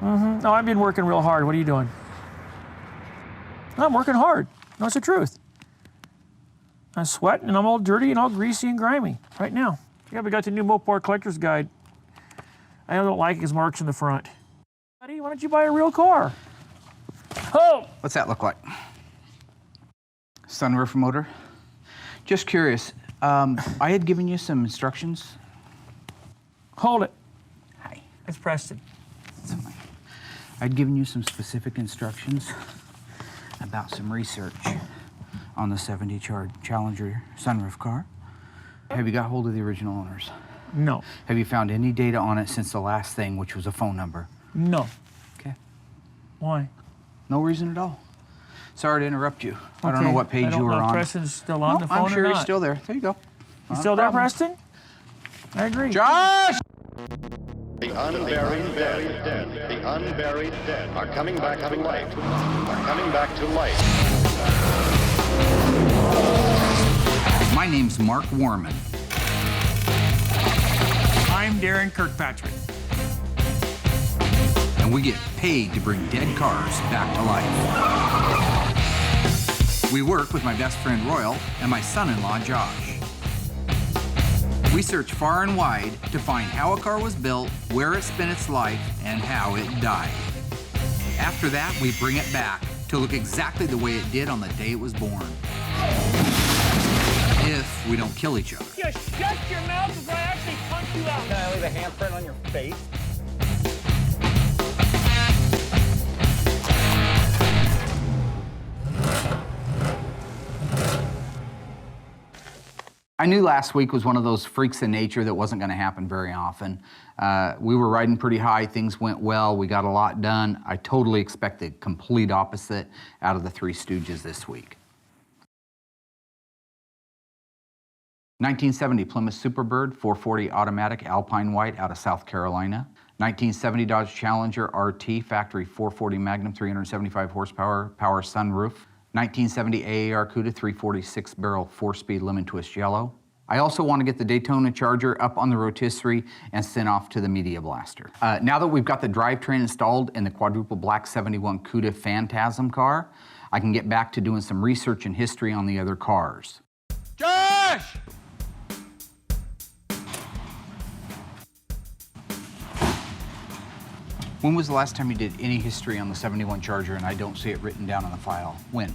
No, I've been working real hard. What are you doing? I'm working hard. No, it's the truth. I'm sweating and I'm all dirty and all greasy and grimy right now. Yeah, we got the new Mopar Collector's Guide. I don't like his marks in the front. Buddy, why don't you buy a real car? Oh! What's that look like? Sunroof motor? Just curious, I had given you some instructions. Hold it. Hi. It's Preston. I'd given you some specific instructions about some research on the 70 Challenger sunroof car. Have you got hold of the original owners? No. Have you found any data on it since the last thing, which was a phone number? No. Okay. Why? No reason at all. Sorry to interrupt you. I don't know what page you were on. Preston's still on the phone I'm sure or he's not. still there. There you go. You still there, Preston? I agree. Josh! The unburied dead, the unburied dead are coming back to life, are coming back to life. My name's Mark Warman. I'm Darren Kirkpatrick. And we get paid to bring dead cars back to life. We work with my best friend Royal and my son-in-law Josh. We search far and wide to find how a car was built, where it spent its life, and how it died. After that, we bring it back to look exactly the way it did on the day it was born. If we don't kill each other. Just shut your mouth before I actually punch you out. Can I leave a handprint on your face? I knew last week was one of those freaks of nature that wasn't going to happen very often. We were riding pretty high, things went well, we got a lot done. I totally expect the complete opposite out of the Three Stooges this week. 1970 Plymouth Superbird 440 automatic Alpine White out of South Carolina. 1970 Dodge Challenger RT factory 440 Magnum 375 horsepower power sunroof. 1970 AAR Cuda 346 barrel 4-speed lemon twist yellow. I also want to get the Daytona Charger up on the rotisserie and sent off to the Media Blaster. Now that we've got the drivetrain installed in the quadruple black 71 Cuda Phantasm car, I can get back to doing some research and history on the other cars. Josh! When was the last time you did any history on the 71 Charger and I don't see it written down on the file? When?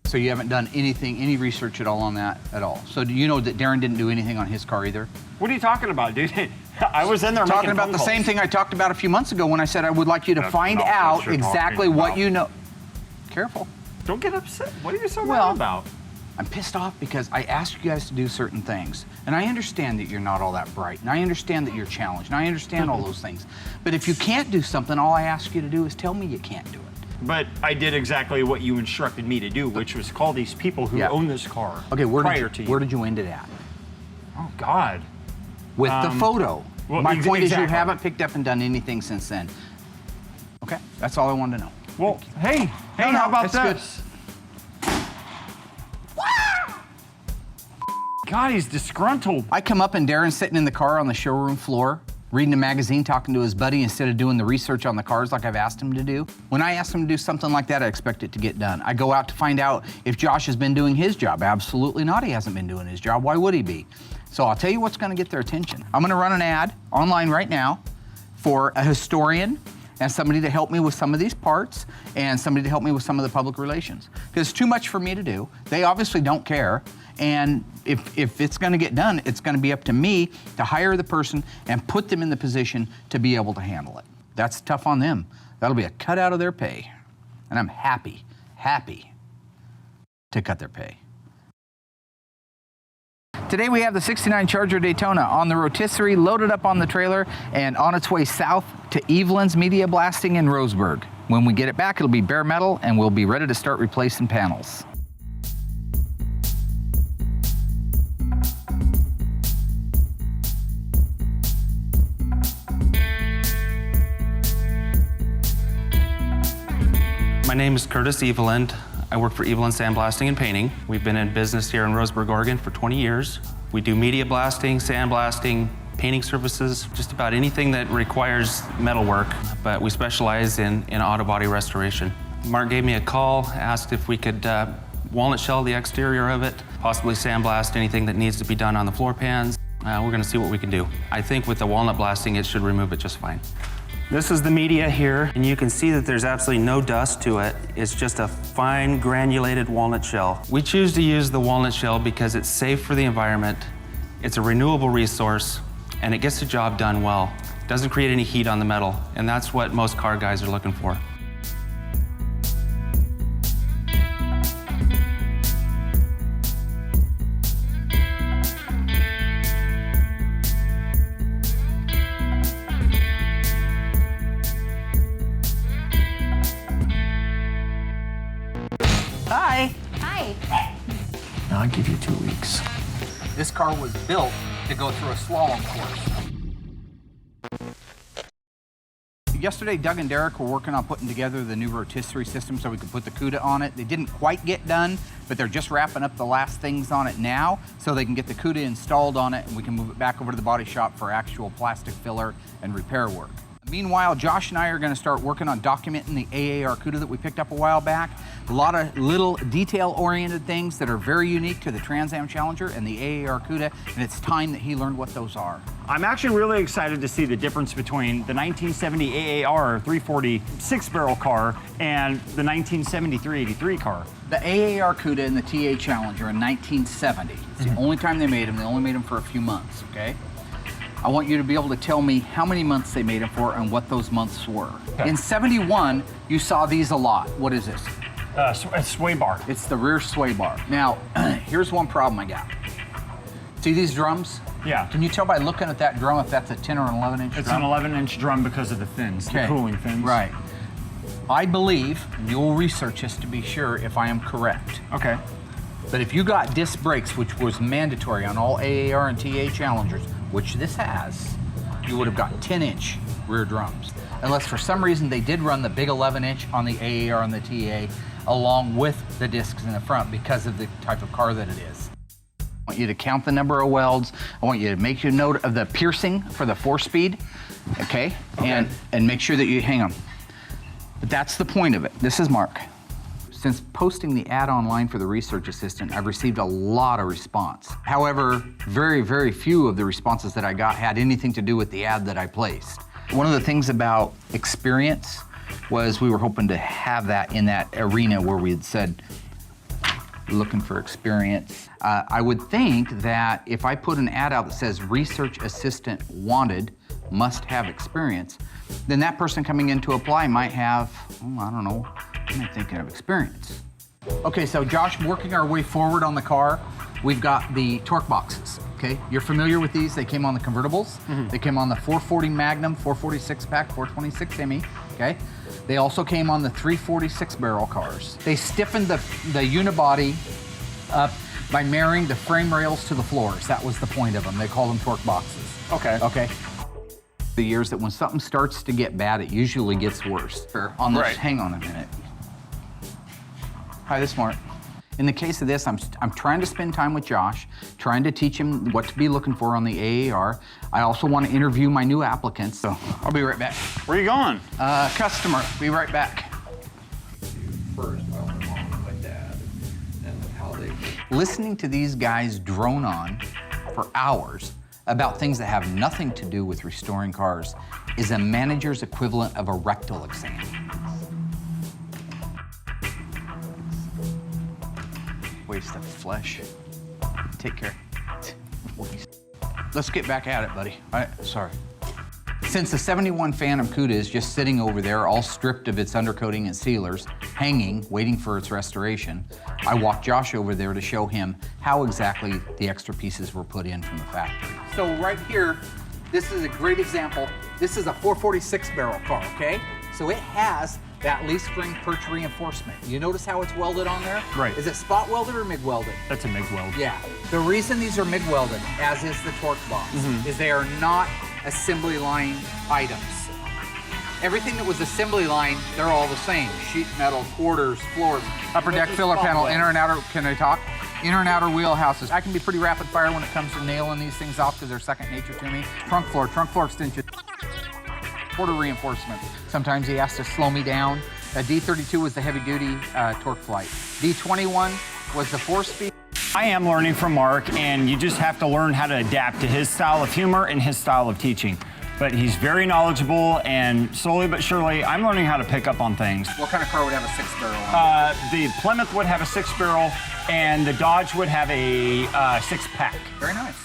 So you haven't done anything, any research at all on that at all? So do you know that Darren didn't do anything on his car either? What are you talking about, dude? I was in there Talking making about phone the calls. same thing I talked about a few months ago when I said I would like you to find not out what you're exactly talking what about. you know. Careful. Don't get upset. What are you so Well, mad about? I'm pissed off because I asked you guys to do certain things. And I understand that you're not all that bright. And I understand that you're challenged. And I understand all those things. But if you can't do something, all I ask you to do is tell me you can't do it. But I did exactly what you instructed me to do, which was call these people who Yeah. own this car Okay, where prior to you. where did you end it at? Oh, God. With the photo. well, My point is you exactly. haven't picked up and done anything since then. Okay, that's all I wanted to know. Well, hey, No, how about it's good. this? God, he's disgruntled. I come up and Darren's sitting in the car on the showroom floor, reading a magazine, talking to his buddy instead of doing the research on the cars like I've asked him to do. When I ask him to do something like that, I expect it to get done. I go out to find out if Josh has been doing his job. Absolutely not, he hasn't been doing his job. Why would he be? So I'll tell you what's gonna get their attention. I'm gonna run an ad online right now for a historian and somebody to help me with some of these parts and somebody to help me with some of the public relations. Because it's too much for me to do. They obviously don't care. And if it's gonna get done, it's gonna be up to me to hire the person and put them in the position to be able to handle it. That's tough on them. That'll be a cut out of their pay. And I'm happy to cut their pay. Today we have the 69 Charger Daytona on the rotisserie, loaded up on the trailer, and on its way south to Evelyn's Media Blasting in Roseburg. When we get it back, it'll be bare metal, and we'll be ready to start replacing panels. My name is Curtis Eveland. I work for Eveland Sandblasting and Painting. We've been in business here in Roseburg, Oregon for 20 years. We do media blasting, sandblasting, painting services, just about anything that requires metal work, but we specialize in auto body restoration. Mark gave me a call, asked if we could walnut shell the exterior of it, possibly sandblast anything that needs to be done on the floor pans. We're gonna see what we can do. I think with the walnut blasting, it should remove it just fine. This is the media here, and you can see that there's absolutely no dust to it. It's just a fine granulated walnut shell. We choose to use the walnut shell because it's safe for the environment, it's a renewable resource, and it gets the job done well. It doesn't create any heat on the metal, and that's what most car guys are looking for. Hi. Hi. Now I'll give you 2 weeks. This car was built to go through a slalom course. Yesterday, Doug and Derek were working on putting together the new rotisserie system so we could put the CUDA on it. They didn't quite get done, but they're just wrapping up the last things on it now so they can get the CUDA installed on it and we can move it back over to the body shop for actual plastic filler and repair work. Meanwhile, Josh and I are going to start working on documenting the AAR CUDA that we picked up a while back. A lot of little detail-oriented things that are very unique to the Trans Am Challenger and the AAR CUDA, and it's time that he learned what those are. I'm actually really excited to see the difference between the 1970 AAR 340 6-barrel car and the 1970 383 car. The AAR CUDA and the TA Challenger in 1970. It's the only time they made them. They only made them for a few months, okay? I want you to be able to tell me how many months they made them for and what those months were. Okay. In 71, you saw these a lot. What is this? A sway bar. It's the rear sway bar. Now, here's one problem I got. See these drums? Yeah. Can you tell by looking at that drum if that's a 10 or an 11-inch drum? It's an 11-inch drum because of the fins, the cooling fins. Right. I believe, and you'll research this to be sure if I am correct, Okay. but if you got disc brakes, which was mandatory on all AAR and TA Challengers, which this has, you would have got 10-inch rear drums. Unless for some reason they did run the big 11-inch on the AAR and the TA along with the discs in the front because of the type of car that it is. I want you to count the number of welds. I want you to make a note of the piercing for the 4-speed, okay? And make sure that you, hang on. But that's the point of it. This is Mark. Since posting the ad online for the research assistant, I've received a lot of response. However, very, very few of the responses that I got had anything to do with the ad that I placed. One of the things about experience was we were hoping to have that in that arena where we had said, looking for experience. I would think that if I put an ad out that says research assistant wanted, must have experience, then that person coming in to apply might have, I don't know, I'm not thinking of experience. Okay, so Josh, working our way forward on the car, we've got the torque boxes, okay? You're familiar with these, they came on the convertibles, They came on the 440 Magnum, 446 pack, 426 ME, okay? They also came on the 346 barrel cars. They stiffened the unibody up by marrying the frame rails to the floors. That was the point of them. They call them torque boxes. Okay. Okay. The years that when something starts to get bad, it usually gets worse. On this, Right. hang on a minute. Hi, this is Mark. In the case of this, I'm trying to spend time with Josh, trying to teach him what to be looking for on the AAR. I also want to interview my new applicants, so I'll be right back. Where are you going? Customer, be right back. Listening to these guys drone on for hours about things that have nothing to do with restoring cars is a manager's equivalent of a rectal exam. Waste of flesh. Take care. Let's get back at it, buddy. Sorry. Since the 71 Phantom CUDA is just sitting over there, all stripped of its undercoating and sealers, hanging, waiting for its restoration, I walked Josh over there to show him how exactly the extra pieces were put in from the factory. So right here, this is a great example. This is a 446 barrel car, okay? So it has that leaf spring perch reinforcement. You notice how it's welded on there? Right. Is it spot welded or MIG welded? That's a MIG weld. Yeah. The reason these are MIG welded, as is the torque box, is they are not assembly line items. Everything that was assembly line, they're all the same. Sheet metal, quarters, floors. Upper deck filler panel, inner and outer, can I talk? Inner and outer wheelhouses. I can be pretty rapid fire when it comes to nailing these things off because they're second nature to me. Trunk floor extension. Quarter reinforcement. Sometimes he has to slow me down. A D32 was the heavy duty torque flight. D21 was the 4-speed. I am learning from Mark, and you just have to learn how to adapt to his style of humor and his style of teaching. But he's very knowledgeable, and slowly but surely, I'm learning how to pick up on things. What kind of car would have a 6-barrel? The Plymouth would have a 6-barrel, and the Dodge would have a 6-pack. Very nice.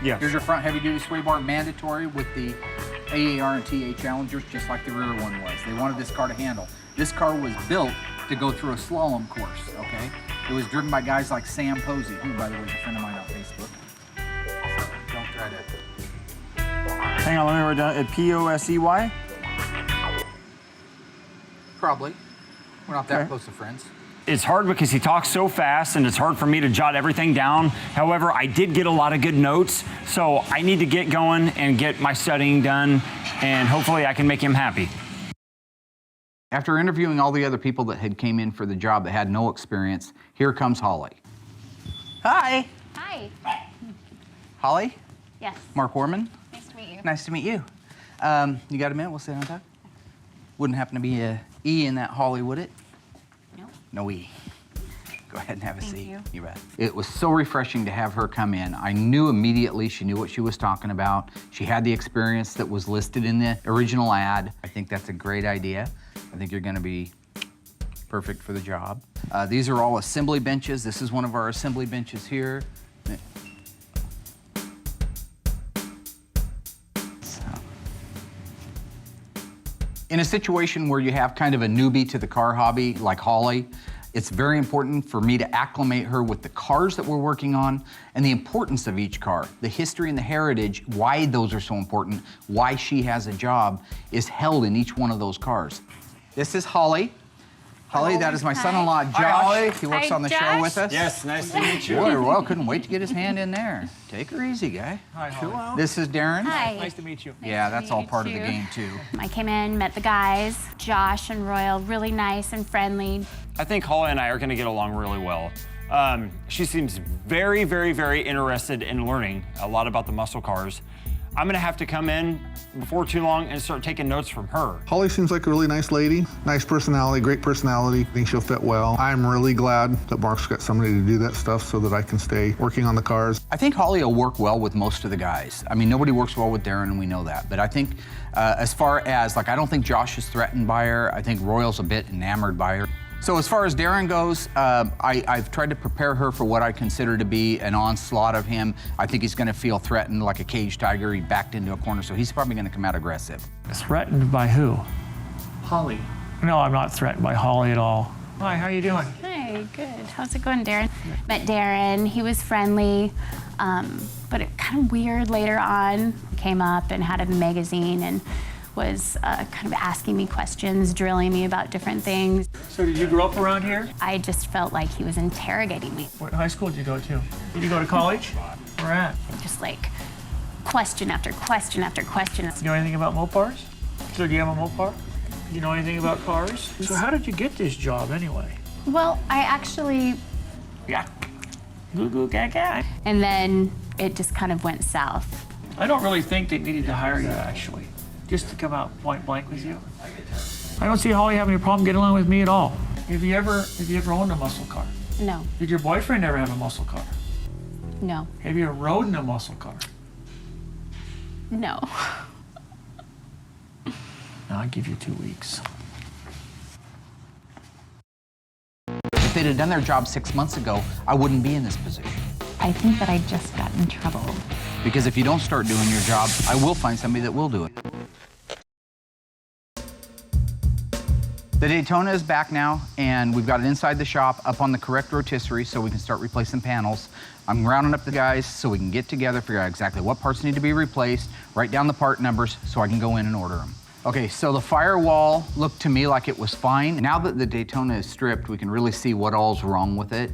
Yeah. Here's your front heavy-duty sway bar, mandatory with the AAR and TA Challengers, just like the rear one was. They wanted this car to handle. This car was built to go through a slalom course, okay? It was driven by guys like Sam Posey, who, by the way, is a friend of mine on Facebook. So don't try to... Hang on, let me write down. P-O-S-E-Y? Probably. We're not that Okay. close to friends. It's hard because he talks so fast, and it's hard for me to jot everything down. However, I did get a lot of good notes, so I need to get going and get my studying done, and hopefully I can make him happy. After interviewing all the other people that had came in for the job that had no experience, here comes Holly. Hi. Hi. Holly? Yes. Mark Warman? Nice to meet you. Nice to meet you. You got a minute? We'll sit down and talk. Wouldn't happen to be a E in that Holly, would it? No. No E. Go ahead and have a Thank seat. you. You bet. It was so refreshing to have her come in. I knew immediately she knew what she was talking about. She had the experience that was listed in the original ad. I think that's a great idea. I think you're going to be perfect for the job. These are all assembly benches. This is one of our assembly benches here. In a situation where you have kind of a newbie to the car hobby like Holly, it's very important for me to acclimate her with the cars that we're working on and the importance of each car. The history and the heritage, why those are so important, why she has a job, is held in each one of those cars. This is Holly. Holly, that is my son-in-law, Josh. Hi, Holly. He works Hi, on the show Josh. with us. Yes, nice to meet you. Boy, well, couldn't wait to get his hand in there. Take her easy, guy. Hi, Holly. This is Darren. Hi. Nice to meet you. Yeah, to that's all meet part of the you. game, too. I came in, met the guys, Josh and Royal, really nice and friendly. I think Holly and I are going to get along really well. She seems very, very, very interested in learning a lot about the muscle cars. I'm going to have to come in before too long and start taking notes from her. Holly seems like a really nice lady, nice personality, great personality. I think she'll fit well. I'm really glad that Mark's got somebody to do that stuff so that I can stay working on the cars. I think Holly will work well with most of the guys. I mean, nobody works well with Darren, and we know that. But I think as far as, like, I don't think Josh is threatened by her. I think Royal's a bit enamored by her. So as far as Darren goes, I've tried to prepare her for what I consider to be an onslaught of him. I think he's gonna feel threatened like a caged tiger. He backed into a corner, so he's probably gonna come out aggressive. Threatened by who? Holly. No, I'm not threatened by Holly at all. Hi, how you doing? Hi, good. How's it going, Darren? Met Darren, he was friendly, but it kind of weird later on. Came up and had a magazine and was kind of asking me questions, drilling me about different things. So did you grow up around here? I just felt like he was interrogating me, What high school did you go to? Did you go to college? Where at? just like question after question after question. You know anything about Mopars? So do you have a Mopar? Do you know anything about cars? So how did you get this job anyway? Well, I actually, Yeah. Goo goo gaga. and then it just kind of went south. I don't really think they needed to hire you actually, just to come out point blank with you. I don't see Holly having a problem getting along with me at all. Have you ever owned a muscle car? No, Did your boyfriend ever have a muscle car? no, Have you ever rode in a muscle car? no. No, I'll give you 2 weeks. If they'd have done their job 6 months ago, I wouldn't be in this position. I think that I just got in trouble. Because if you don't start doing your job, I will find somebody that will do it. The Daytona is back now, and we've got it inside the shop up on the correct rotisserie so we can start replacing panels. I'm rounding up the guys so we can get together, figure out exactly what parts need to be replaced, write down the part numbers so I can go in and order them. Okay, so the firewall looked to me like it was fine. Now that the Daytona is stripped, we can really see what all's wrong with it.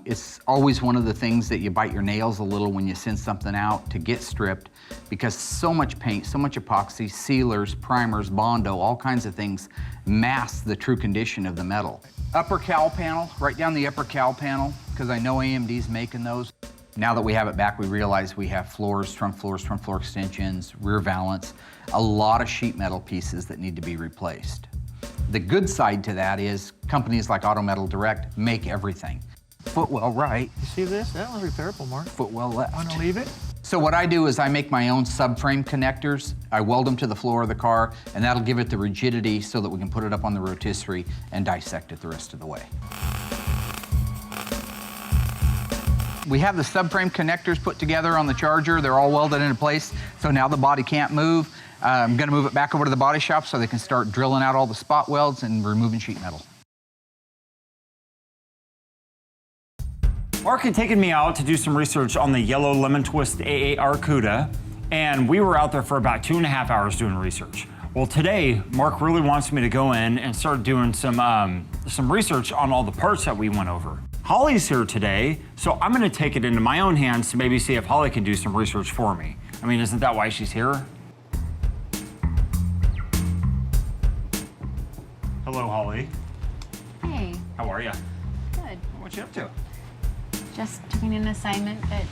It's always one of the things that you bite your nails a little when you send something out to get stripped because so much paint, so much epoxy, sealers, primers, Bondo, all kinds of things mask the true condition of the metal. Upper cowl panel, right down the upper cowl panel, because I know AMD's making those. Now that we have it back, we realize we have floors, trunk floor extensions, rear valance, a lot of sheet metal pieces that need to be replaced. The good side to that is companies like Auto Metal Direct make everything. Footwell right, You see this? That one's repairable, Mark. footwell left. Want to leave it? So what I do is I make my own subframe connectors. I weld them to the floor of the car, and that'll give it the rigidity so that we can put it up on the rotisserie and dissect it the rest of the way. We have the subframe connectors put together on the Charger. They're all welded into place, so now the body can't move. I'm gonna move it back over to the body shop so they can start drilling out all the spot welds and removing sheet metal. Mark had taken me out to do some research on the yellow lemon twist AAR CUDA, and we were out there for about 2.5 hours doing research. Well, today, Mark really wants me to go in and start doing some research on all the parts that we went over. Holly's here today, so I'm gonna take it into my own hands to maybe see if Holly can do some research for me. I mean, isn't that why she's here? Hello, Holly. Hey, How are you? good. What you up to? Just doing an assignment that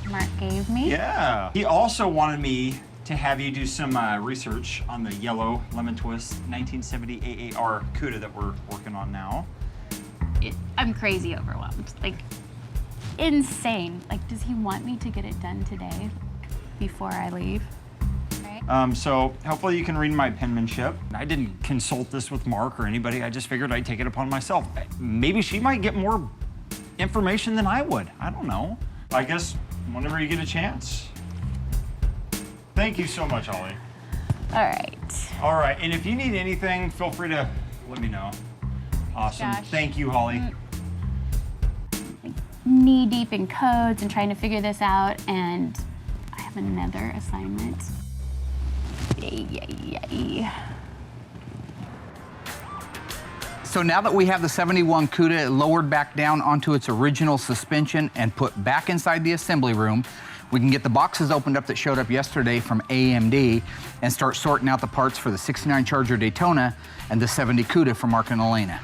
Mark gave me. Yeah. He also wanted me to have you do some research on the yellow lemon twist 1970 AAR CUDA that we're working on now. I'm crazy overwhelmed. Like, insane. Like, does he want me to get it done today before I leave? Right? So hopefully you can read my penmanship. I didn't consult this with Mark or anybody. I just figured I'd take it upon myself. Maybe she might get more information than I would. I don't know. I guess whenever you get a chance. Thank you so much, Holly. All right. All right, and if you need anything, feel free to let me know. Awesome. Josh. Thank you, Holly. Knee deep in codes and trying to figure this out, and I have another assignment. Yay. So now that we have the 71 CUDA lowered back down onto its original suspension and put back inside the assembly room, we can get the boxes opened up that showed up yesterday from AMD and start sorting out the parts for the 69 Charger Daytona and the 70 CUDA from Mark and Elena.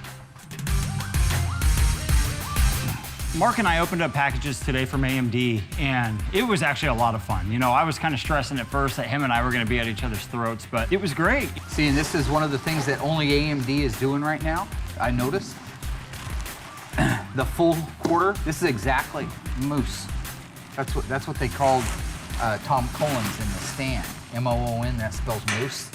Mark and I opened up packages today from AMD, and it was actually a lot of fun. You know, I was kind of stressing at first that him and I were going to be at each other's throats, but it was great. See, and this is one of the things that only AMD is doing right now, I noticed. The full quarter, this is exactly moose. That's what they called Tom Collins in the stand. M-O-O-N, that spells moose.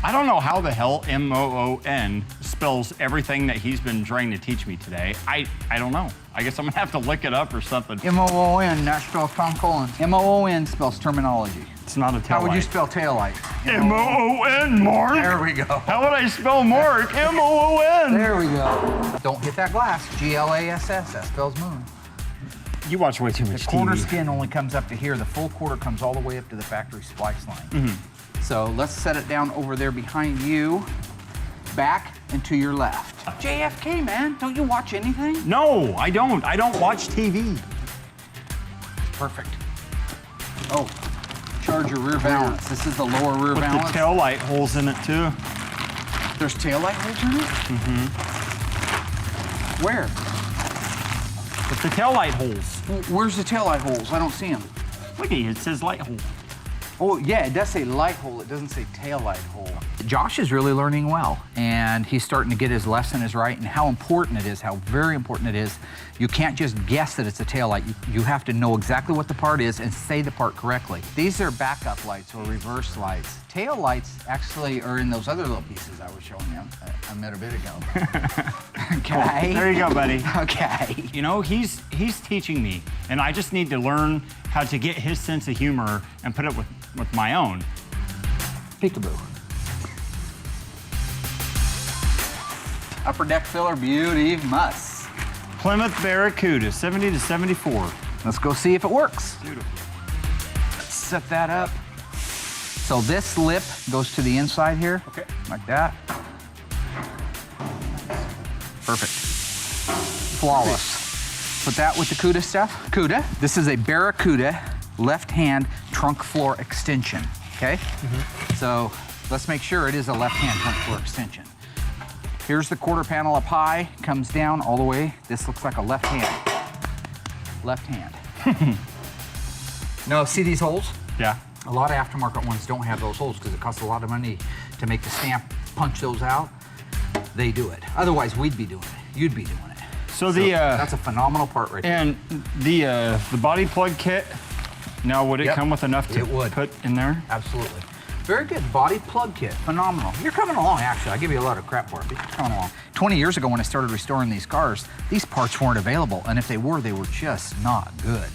I don't know how the hell M-O-O-N spells everything that he's been trying to teach me today. I don't know. I guess I'm gonna have to look it up or something. M-O-O-N, that spells Tom Collins. M-O-O-N spells terminology. It's not a tail How would light. you spell taillight? M-O-O-N, Mark. There we go. How would I spell Mark? M-O-O-N. There we go. Don't hit that glass. G-L-A-S-S, that spells moon. You watch way too much The quarter TV. skin only comes up to here. The full quarter comes all the way up to the factory splice line. So let's set it down over there behind you, back and to your left. JFK, man, don't you watch anything? No, I don't. I don't watch TV. Perfect. Oh, Charger rear valance. This is the lower rear With valance. the tail light holes in it too. There's tail light holes in it? Where? With the tail light holes. Where's the tail light holes? I don't see them. Look at you, it says light hole. Oh, yeah, it does say light hole. It doesn't say tail light hole. Josh is really learning well, and he's starting to get his lesson is right and how important it is, how very important it is. You can't just guess that it's a tail light. You have to know exactly what the part is and say the part correctly. These are backup lights or reverse lights. Tail lights actually are in those other little pieces I was showing you a minute ago. Okay. There you go, buddy. Okay. You know, he's teaching me, and I just need to learn how to get his sense of humor and put it with my own. Peekaboo. Upper deck filler beauty must. Plymouth Barracuda, 70 to 74. Let's go see if it works. Beautiful. Let's set that up. So this lip goes to the inside here. Okay. Like that. Perfect. Flawless. Put that with the CUDA stuff. CUDA. This is a Barracuda left-hand trunk floor extension, okay? So let's make sure it is a left-hand trunk floor extension. Here's the quarter panel up high, comes down all the way. This looks like a left hand. left hand. No, see these holes? Yeah. A lot of aftermarket ones don't have those holes because it costs a lot of money to make the stamp punch those out. They do it. Otherwise, we'd be doing it. You'd be doing it. So that's a phenomenal part right there. And the body plug kit, now would it Yep, come with enough to it would. put in there? Absolutely. Very good body plug kit, phenomenal. You're coming along, actually. I give you a lot of crap for it, but you're coming along. 20 years ago when I started restoring these cars, these parts weren't available, and if they were just not good.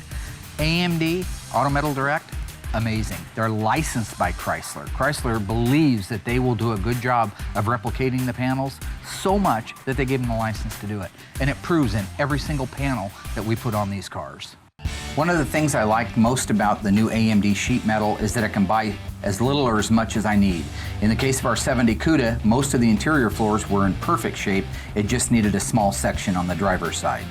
AMD, Auto Metal Direct, amazing. They're licensed by Chrysler. Chrysler believes that they will do a good job of replicating the panels so much that they give them the license to do it. And it proves in every single panel that we put on these cars. One of the things I like most about the new AMD sheet metal is that I can buy as little or as much as I need. In the case of our 70 CUDA, most of the interior floors were in perfect shape. It just needed a small section on the driver's side.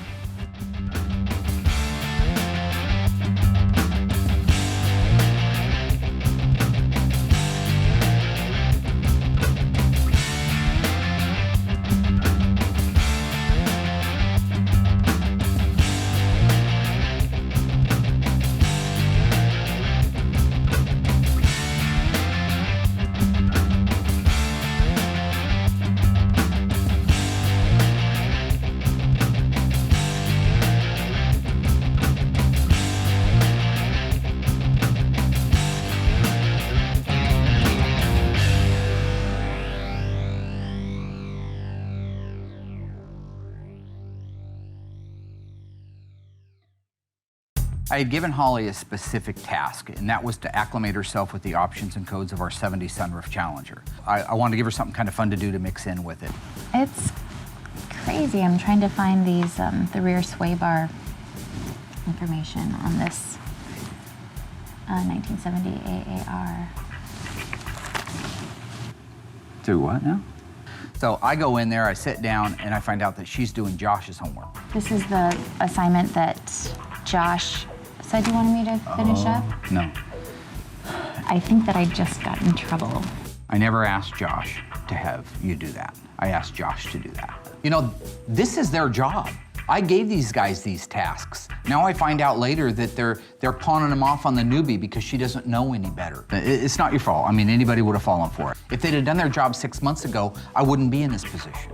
I had given Holly a specific task, and that was to acclimate herself with the options and codes of our 70 Sunroof Challenger. I wanted to give her something kind of fun to do to mix in with it. It's crazy. I'm trying to find these, the rear sway bar information on this 1970 AAR. Do what now? So I go in there, I sit down, and I find out that she's doing Josh's homework. This is the assignment that Josh said you wanted me to finish up? No. I think that I just got in trouble. I never asked Josh to have you do that. I asked Josh to do that. You know, this is their job. I gave these guys these tasks. Now I find out later that they're pawning them off on the newbie because she doesn't know any better. It's not your fault. I mean, anybody would have fallen for it. If they'd have done their job 6 months ago, I wouldn't be in this position.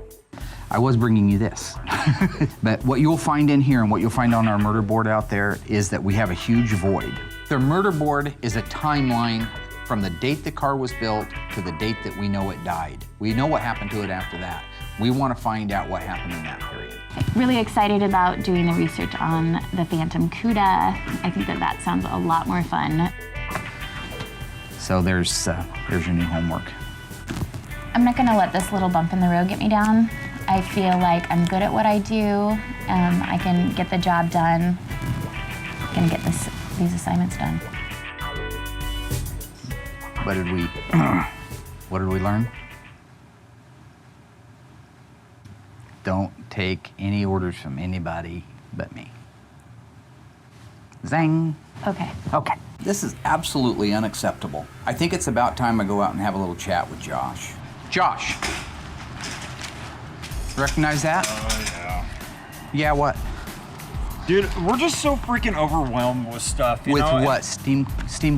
I was bringing you this. But what you'll find in here and what you'll find on our murder board out there is that we have a huge void. The murder board is a timeline from the date the car was built to the date that we know it died. We know what happened to it after that. We want to find out what happened in that period. Really excited about doing the research on the Phantom CUDA. I think that that sounds a lot more fun. So there's your new homework. I'm not gonna let this little bump in the road get me down. I feel like I'm good at what I do. I can get the job done. I can get these assignments done. What did we learn? Don't take any orders from anybody but me. Zang. Okay. Okay. This is absolutely unacceptable. I think it's about time I go out and have a little chat with Josh. Josh. Recognize that? Oh, yeah. Yeah, what? Dude, we're just so freaking overwhelmed with stuff. With what? Steam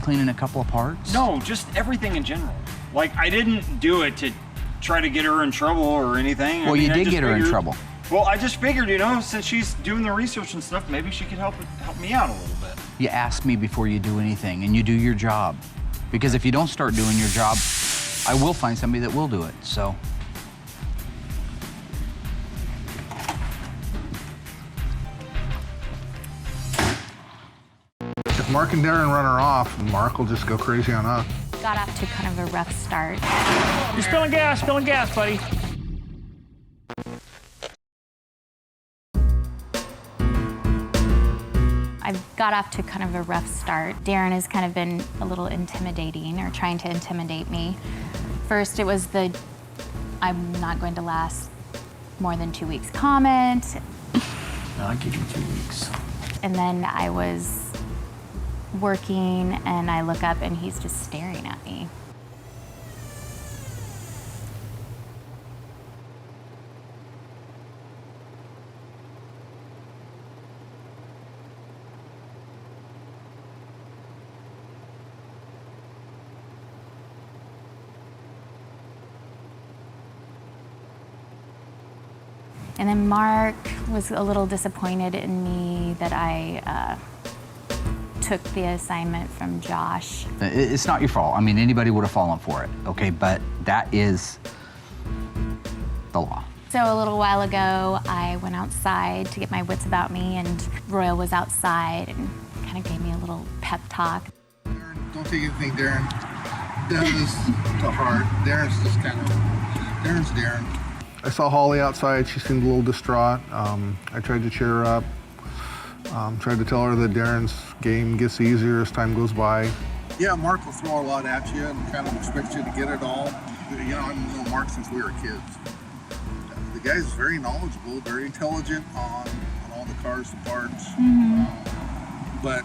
cleaning a couple of parts? No, just everything in general. Like, I didn't do it to try to get her in trouble or anything. Well, you did get her in trouble. Well, I just figured, since she's doing the research and stuff, maybe she could help me out a little bit. You ask me before you do anything, and you do your job. Because if you don't start doing your job, I will find somebody that will do it, so. If Mark and Darren run her off, Mark will just go crazy on us. Got off to kind of a rough start. You're spilling gas, buddy. I've got off to kind of a rough start. Darren has kind of been a little intimidating or trying to intimidate me. First, it was the I'm not going to last more than 2 weeks comment. I'll give you 2 weeks. And then I was working and I look up and he's just staring at me. And then Mark was a little disappointed in me that I took the assignment from Josh. It's not your fault. I mean, anybody would have fallen for it, okay? But that is the law. So a little while ago, I went outside to get my wits about me, and Royal was outside and kind of gave me a little pep talk. Darren, don't take anything, Darren. Darren is to heart. Darren's just kind of, Darren's Darren. I saw Holly outside. She seemed a little distraught. I tried to cheer her up. Tried to tell her that Darren's game gets easier as time goes by. Yeah, Mark will throw a lot at you and kind of expect you to get it all. You know, I've known Mark since we were kids. The guy's very knowledgeable, very intelligent on all the cars and parts. But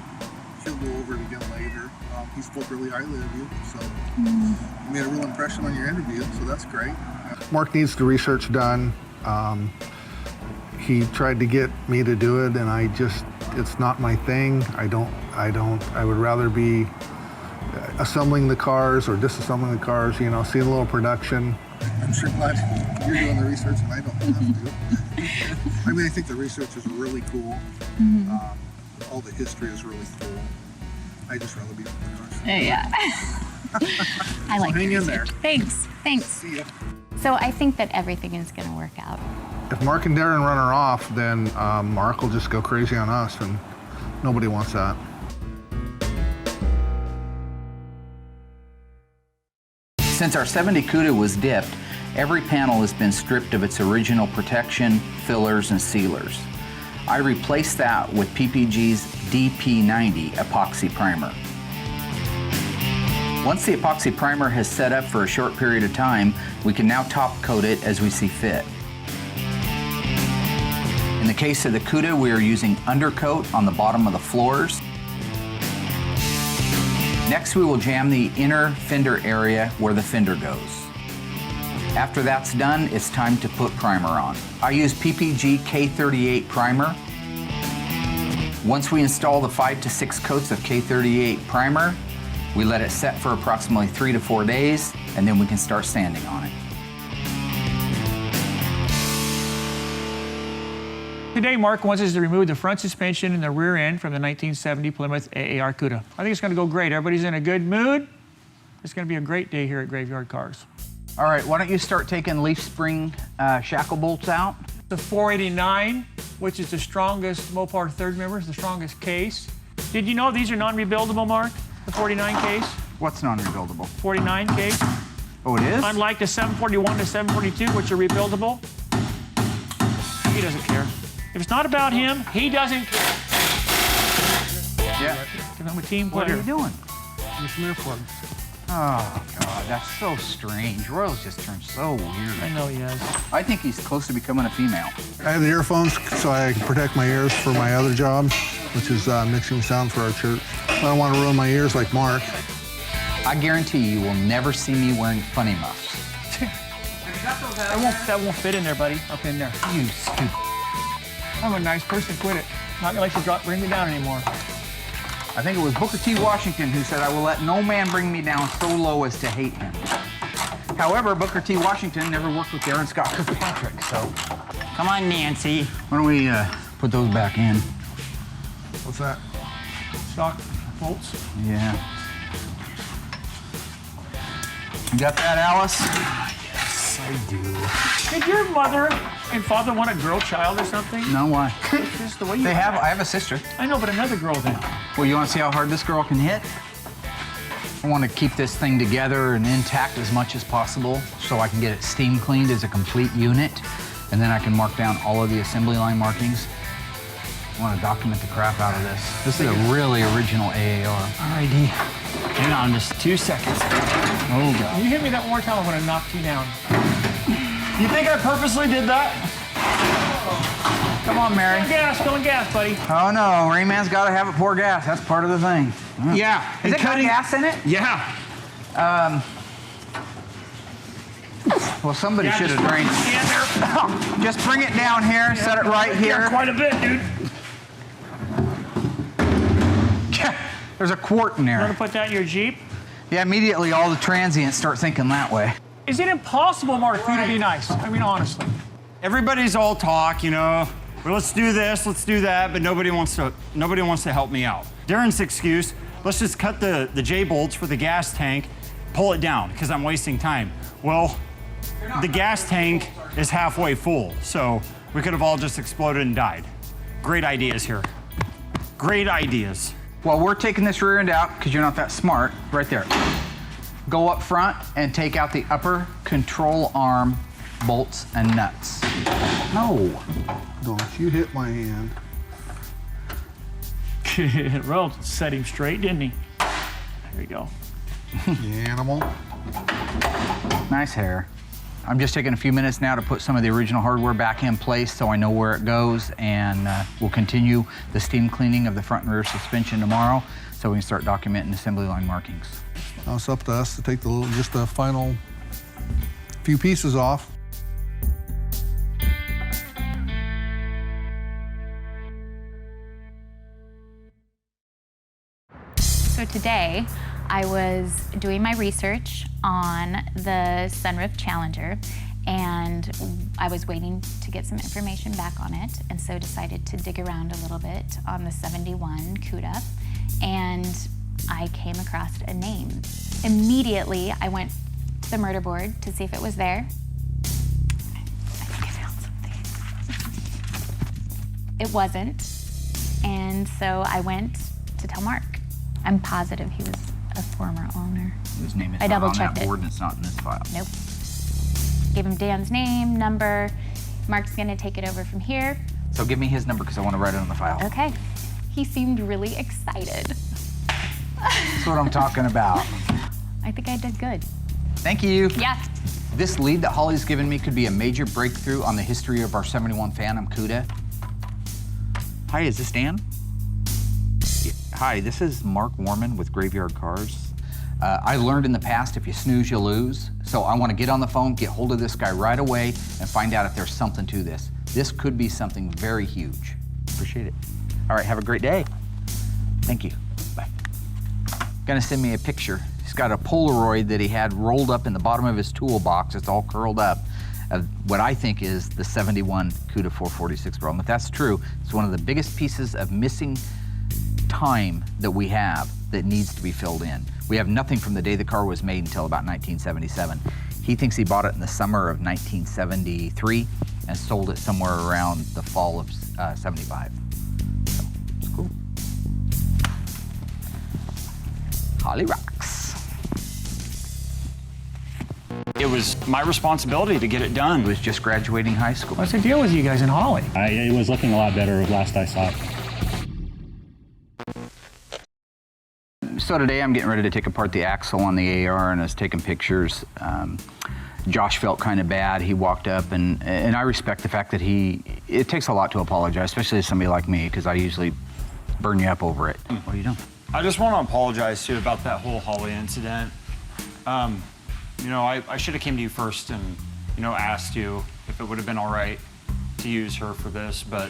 he'll go over it again later. He spoke really highly of you, so you made a real impression on your interview, so that's great. Mark needs the research done. He tried to get me to do it, and it's not my thing. I would rather be assembling the cars or disassembling the cars, you know, seeing a little production. I'm sure glad you're doing the research and I don't have to. I mean, I think the research is really cool. All the history is really cool. I just rather be on the cars. Yeah. I like hang in there. Thanks. See ya. So I think that everything is going to work out. If Mark and Darren run her off, then Mark will just go crazy on us, and nobody wants that. Since our 70 CUDA was dipped, every panel has been stripped of its original protection, fillers, and sealers. I replaced that with PPG's DP90 epoxy primer. Once the epoxy primer has set up for a short period of time, we can now top coat it as we see fit. In the case of the CUDA, we are using undercoat on the bottom of the floors. Next, we will jam the inner fender area where the fender goes. After that's done, it's time to put primer on. I use PPG K38 primer. Once we install the 5 to 6 coats of K38 primer, we let it set for approximately 3 to 4 days, and then we can start sanding on it. Today, Mark wants us to remove the front suspension and the rear end from the 1970 Plymouth AAR CUDA. I think it's going to go great. Everybody's in a good mood. It's going to be a great day here at Graveyard Cars. All right, why don't you start taking leaf spring shackle bolts out? The 489, which is the strongest Mopar third member, is the strongest case. Did you know these are non-rebuildable, Mark? The 49 case? What's non-rebuildable? 49 case. Oh, it is? Unlike the 741 to 742, which are rebuildable. He doesn't care. If it's not about him, he doesn't care. Yeah. I'm a team player. What are you doing? Your smear plugs. Oh, God, that's so strange. Royal's just turned so weird. I know he has. I think he's close to becoming a female. I have the earphones so I can protect my ears for my other job, which is mixing sound for our church. I don't want to ruin my ears like Mark. I guarantee you will never see me wearing funny muffs. That won't fit in there, buddy. Up in there. You stupid. I'm a nice person. Quit it. Not gonna let you bring me down anymore. I think it was Booker T. Washington who said, "I will let no man bring me down so low as to hate him." However, Booker T. Washington never worked with Darren Scott Kirkpatrick, so. Come on, Nancy. Why don't we put those back in? What's that? Shock bolts. Yeah. You got that, Alice? Yes, I do. Did your mother and father want a girl child or something? No, why? It's just the way you I have a sister. I know, but another girl then. Well, you want to see how hard this girl can hit? I want to keep this thing together and intact as much as possible so I can get it steam cleaned as a complete unit, and then I can mark down all of the assembly line markings. I want to document the crap out of this. This is a really original AAR. Alrighty. Hang on just 2 seconds. Oh, God. You hit me that one more time, I'm gonna knock you down. You think I purposely did that? Come on, Mary. Filling gas, buddy. Oh, no. Rayman's got to have it pour gas. That's part of the thing. Yeah. Is it got gas in it? Yeah. Well, somebody should have drained it. Stand there. Just bring it down here, set it right Yeah, here. quite a bit, dude. There's a quart in You wanna there. put that in your Jeep? Yeah, immediately all the transients start thinking that way. Is it impossible, Mark, for you to be nice? I mean, honestly. Everybody's all talk, you know, well, let's do this, let's do that, but nobody wants to help me out. Darren's excuse, let's just cut the J-bolts for the gas tank, pull it down, because I'm wasting time. Well, the gas tank is halfway full, so we could have all just exploded and died. Great ideas here. Great ideas. Well, we're taking this rear end out, because you're not that smart, right there. Go up front and take out the upper control arm bolts and nuts. No. Don't you hit my hand. Well, set him straight, didn't he? There you go. You animal. Nice hair. I'm just taking a few minutes now to put some of the original hardware back in place so I know where it goes, and we'll continue the steam cleaning of the front and rear suspension tomorrow so we can start documenting assembly line markings. Now it's up to us to take just the final few pieces off. So today, I was doing my research on the sunroof Challenger, and I was waiting to get some information back on it, and so decided to dig around a little bit on the 71 CUDA, and I came across a name. Immediately, I went to the murder board to see if it was there. I think I found something. It wasn't, and so I went to tell Mark. I'm positive he was a former owner. His name is I not on double-checked that it. board and it's not in this file. Nope. Gave him Dan's name, number. Mark's gonna take it over from here. So give me his number because I want to write it on the file. Okay. He seemed really excited. That's what I'm talking about. I think I did good. Thank you. Yeah. This lead that Holly's given me could be a major breakthrough on the history of our 71 Phantom CUDA. Hi, is this Dan? Hi, this is Mark Warman with Graveyard Carz. I learned in the past, if you snooze, you lose. So I want to get on the phone, get hold of this guy right away, and find out if there's something to this. This could be something very huge. Appreciate it. All right, have a great day. Thank you. Bye. Gonna send me a picture. He's got a Polaroid that he had rolled up in the bottom of his toolbox. It's all curled up. Of what I think is the 71 CUDA 446 problem. If that's true, it's one of the biggest pieces of missing time that we have that needs to be filled in. We have nothing from the day the car was made until about 1977. He thinks he bought it in the summer of 1973 and sold it somewhere around the fall of 75. So, it's cool. Holly rocks. It was my responsibility to get it He done. was just graduating high school. What's the deal with you guys in Holly? It was looking a lot better last I saw it. So today I'm getting ready to take apart the axle on the AR, and I was taking pictures. Josh felt kind of bad. He walked up, and I respect the fact that it takes a lot to apologize, especially to somebody like me, because I usually burn you up over it. What are you doing? I just want to apologize to you about that whole Holly incident. You know, I should have came to you first and, you know, asked you if it would have been all right to use her for this, but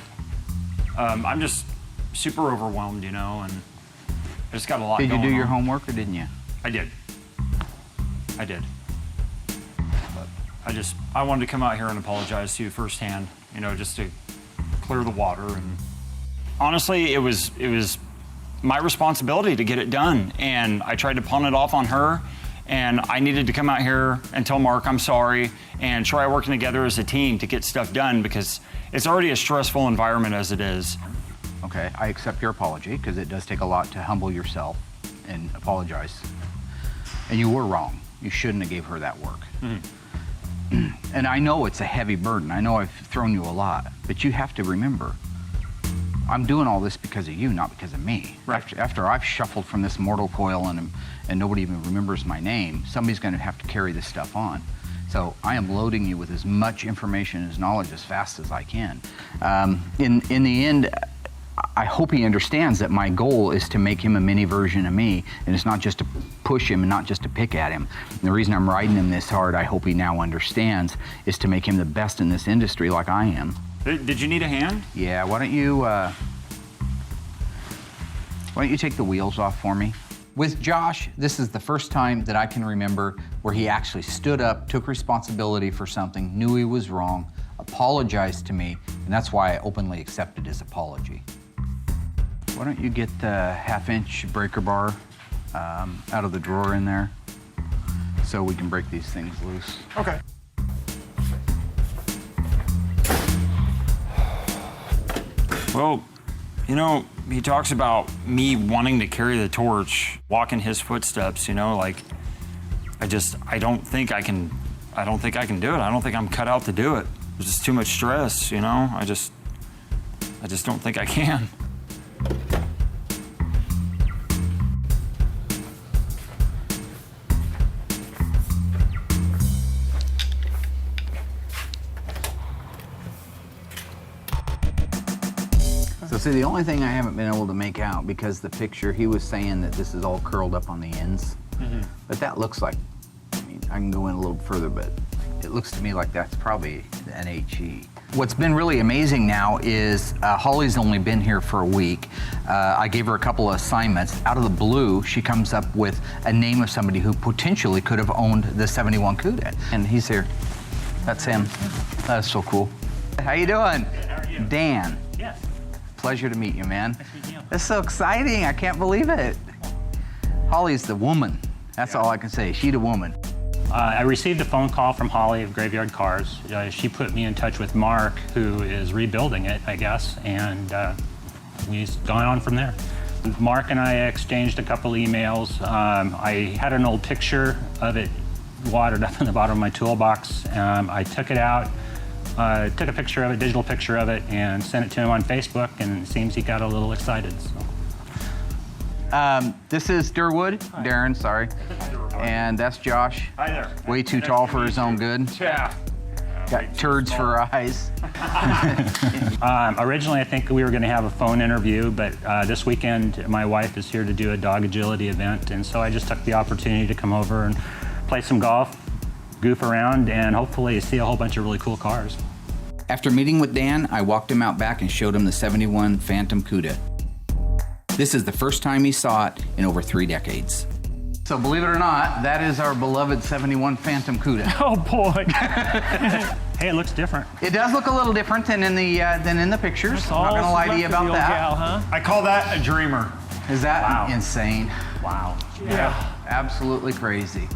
I'm just super overwhelmed, you know, and I just got a lot going on. Did you do your homework, or didn't you? I did. But I wanted to come out here and apologize to you firsthand, you know, just to clear the water. And honestly, it was my responsibility to get it done, and I tried to pawn it off on her, and I needed to come out here and tell Mark I'm sorry and try working together as a team to get stuff done, because it's already a stressful environment as it is. Okay, I accept your apology, because it does take a lot to humble yourself and apologize. And you were wrong. You shouldn't have gave her that work. Mm-hmm. And I know it's a heavy burden. I know I've thrown you a lot, but you have to remember, I'm doing all this because of you, not because of me. Right. After I've shuffled from this mortal coil and nobody even remembers my name, somebody's gonna have to carry this stuff on. So I am loading you with as much information as knowledge as fast as I can. In the end, I hope he understands that my goal is to make him a mini version of me, and it's not just to push him and not just to pick at him. And the reason I'm riding him this hard, I hope he now understands, is to make him the best in this industry like I am. Did you need a hand? Yeah, why don't you take the wheels off for me? With Josh, this is the first time that I can remember where he actually stood up, took responsibility for something, knew he was wrong, apologized to me, and that's why I openly accepted his apology. Why don't you get the 1/2-inch breaker bar out of the drawer in there so we can break these things loose. Okay. Well, you know, he talks about me wanting to carry the torch, walk in his footsteps, you know, like, I don't think I can do it. I don't think I'm cut out to do it. There's just too much stress, you know? I just don't think I can. So see, the only thing I haven't been able to make out, because the picture, he was saying that this is all curled up on the ends. But that looks like, I mean, I can go in a little further, but it looks to me like that's probably an HE. What's been really amazing now is Holly's only been here for a week. I gave her a couple of assignments. Out of the blue, she comes up with a name of somebody who potentially could have owned the 71 Cuda. And he's here. That's him. That is so cool. How you doing? Good, how are you? Dan. Yes. Pleasure to meet you, man. Nice meeting you. That's so exciting. I can't believe it. Holly's the woman. That's all I can say. She's the woman. I received a phone call from Holly of Graveyard Carz. She put me in touch with Mark, who is rebuilding it, I guess, and we've gone on from there. Mark and I exchanged a couple emails. I had an old picture of it watered up in the bottom of my toolbox. I took it out, took a picture of it, digital picture of it, and sent it to him on Facebook, and it seems he got a little excited. So. This is Durwood. Darren, sorry. And that's Josh. Hi there. Way too tall for his own good. Yeah. Got turds for eyes. Originally, I think we were going to have a phone interview, but this weekend, my wife is here to do a dog agility event, and so I just took the opportunity to come over and play some golf, goof around, and hopefully see a whole bunch of really cool cars. After meeting with Dan, I walked him out back and showed him the 71 Phantom Cuda. This is the first time he saw it in over 3 decades. So believe it or not, that is our beloved 71 Phantom Cuda. Oh boy. Hey, it looks different. It does look a little different than in the pictures. I'm not gonna lie to you about that. Gal, huh? I call that a dreamer. Is that Wow. insane? Wow. Yeah. Absolutely crazy.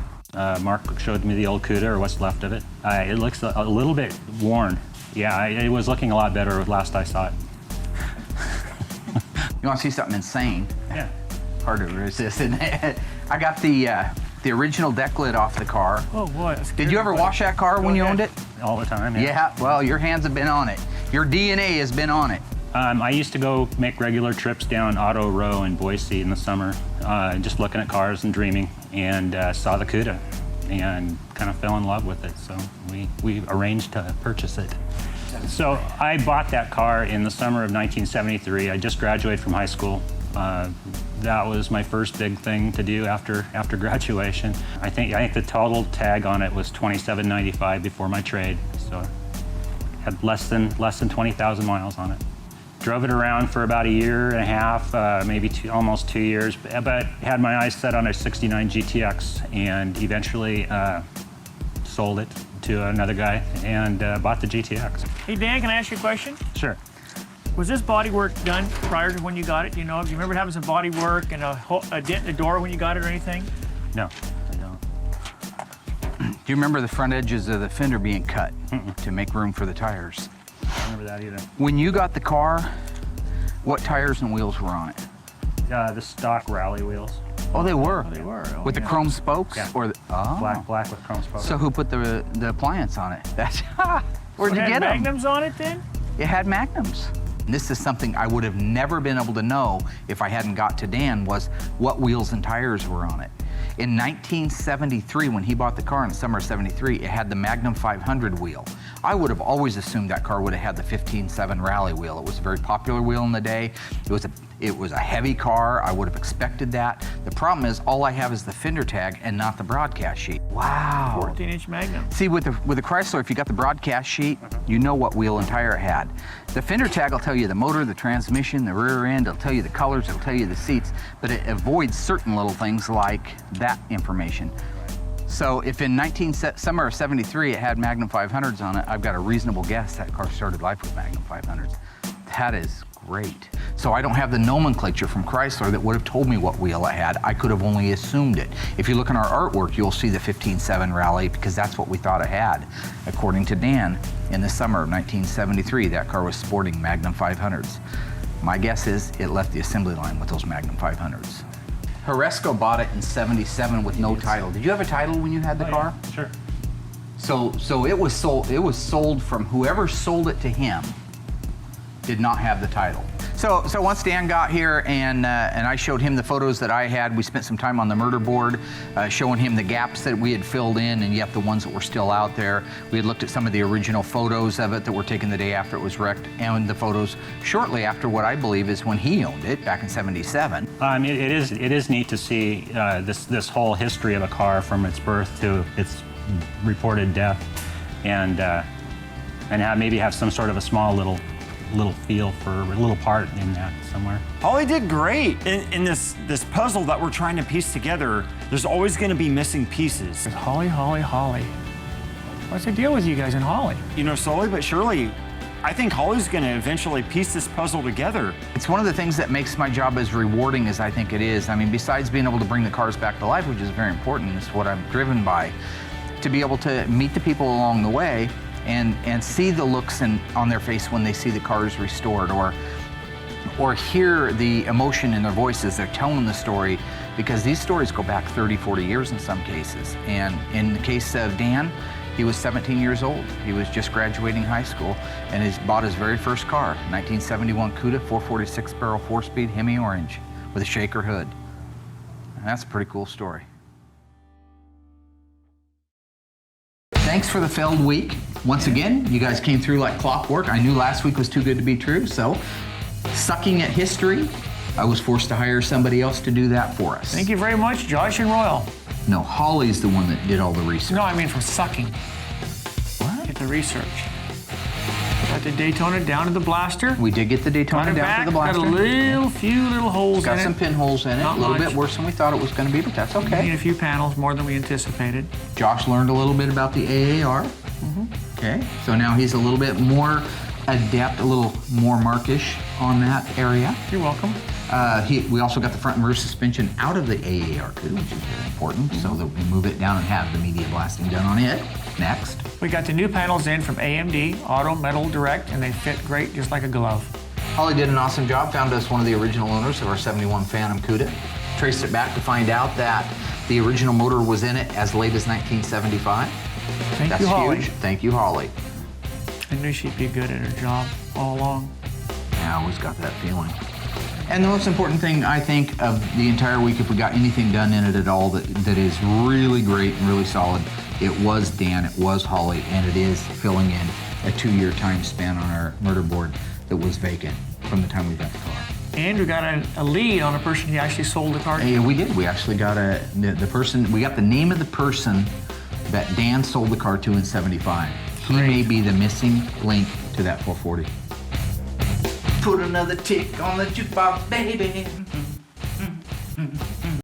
Mark showed me the old Cuda, or what's left of it. It looks a little bit worn. Yeah, it was looking a lot better last I saw it. You want to see something insane? Yeah. Hard to resist, isn't it? I got the original deck lid off the car. Oh boy. That's Did you ever wash that car when you owned it? All the time, yeah. Yeah, well, your hands have been on it. Your DNA has been on it. I used to go make regular trips down Auto Row in Boise in the summer, just looking at cars and dreaming, and saw the Cuda and kind of fell in love with it. So we arranged to purchase it. So I bought that car in the summer of 1973. I just graduated from high school. That was my first big thing to do after graduation. I think the total tag on it was $27.95 before my trade, so it had less than 20,000 miles on it. Drove it around for about a year and a half, maybe almost 2 years, but had my eyes set on a '69 GTX, and eventually sold it to another guy and bought the GTX. Hey Dan, can I ask you a question? Sure. Was this body work done prior to when you got it? Do you know? Do you remember having some body work and a dent in the door when you got it or anything? No, I don't. Do you remember the front edges of the fender being cut to make room for the tires? I don't remember that either. When you got the car, what tires and wheels were on it? The stock rally wheels. Oh, they were. They were. Oh, With the yeah. chrome spokes? Yeah. Or Black with chrome spokes. So who put the appliance on it? That's where'd So you it get had them? magnums on it then? It had magnums. And this is something I would have never been able to know if I hadn't got to Dan, was what wheels and tires were on it. In 1973, when he bought the car in the summer of '73, it had the Magnum 500 wheel. I would have always assumed that car would have had the 15.7 Rally wheel. It was a very popular wheel in the day. It was a heavy car. I would have expected that. The problem is all I have is the fender tag and not the broadcast sheet. Wow. 14-inch Magnum. See, with the Chrysler, if you got the broadcast sheet, you know what wheel and tire it had. The fender tag will tell you the motor, the transmission, the rear end. It'll tell you the colors. It'll tell you the seats. But it avoids certain little things like that information. So if in summer of 73 it had Magnum 500s on it, I've got a reasonable guess that car started life with Magnum 500s. That is great. So I don't have the nomenclature from Chrysler that would have told me what wheel it had. I could have only assumed it. If you look in our artwork, you'll see the 15.7 Rally because that's what we thought it had. According to Dan, in the summer of 1973, that car was sporting Magnum 500s. My guess is it left the assembly line with those Magnum 500s. Horesco bought it in 77 with no title. Did you have a title when you had the car? Yeah, sure. So it was sold from whoever sold it to him did not have the title. So once Dan got here and I showed him the photos that I had, we spent some time on the murder board showing him the gaps that we had filled in and yet the ones that were still out there. We had looked at some of the original photos of it that were taken the day after it was wrecked and the photos shortly after what I believe is when he owned it back in 77. It is neat to see this whole history of a car from its birth to its reported death and maybe have some sort of a small little feel for a little part in that somewhere. Holly did great. In this puzzle that we're trying to piece together, there's always going to be missing pieces. Holly, Holly, Holly. What's the deal with you guys and Holly? You know, slowly but surely, I think Holly's going to eventually piece this puzzle together. It's one of the things that makes my job as rewarding as I think it is. I mean, besides being able to bring the cars back to life, which is very important, it's what I'm driven by, to be able to meet the people along the way and see the looks on their face when they see the cars restored, or hear the emotion in their voices. They're telling the story, because these stories go back 30, 40 years in some cases. And in the case of Dan, he was 17 years old. He was just graduating high school and bought his very first car, 1971 Cuda, 446 barrel, 4-speed Hemi orange with a shaker hood. And that's a pretty cool story. Thanks for the failed week. Once again, you guys came through like clockwork. I knew last week was too good to be true, so sucking at history, I was forced to hire somebody else to do that for us. Thank you very much, Josh and Royal. No, Holly's the one that did all the research. No, I mean from sucking. What? Get the research. Got the Daytona down to the blaster. We did get the Daytona down to the blaster. Got a few little holes in it. Got some pinholes in it. Not a little much. bit worse than we thought it was going to be, but that's okay. We need a few panels, more than we anticipated. Josh learned a little bit about the AAR. Okay, so now he's a little bit more adept, a little more markish on that area. You're welcome. We also got the front and rear suspension out of the AAR too, which is very important, so that we move it down and have the media blasting done on it. Next. We got the new panels in from AMD, Auto Metal Direct, and they fit great, just like a glove. Holly did an awesome job, found us one of the original owners of our 71 Phantom Cuda. Traced it back to find out that the original motor was in it as late as 1975. Thank you, Holly. Huge. Thank you, Holly. I knew she'd be good at her job all along. Yeah, I always got that feeling. And the most important thing, I think, of the entire week, if we got anything done in it at all that is really great and really solid, it was Dan, it was Holly, and it is filling in a 2-year time span on our murder board that was vacant from the time we got the car. And we got a lead on a person who actually sold the car. Yeah, we did. We actually got the person, we got the name of the person that Dan sold the car to in 75. He may be the missing link to that 440. Put another tick on the jukebox, baby.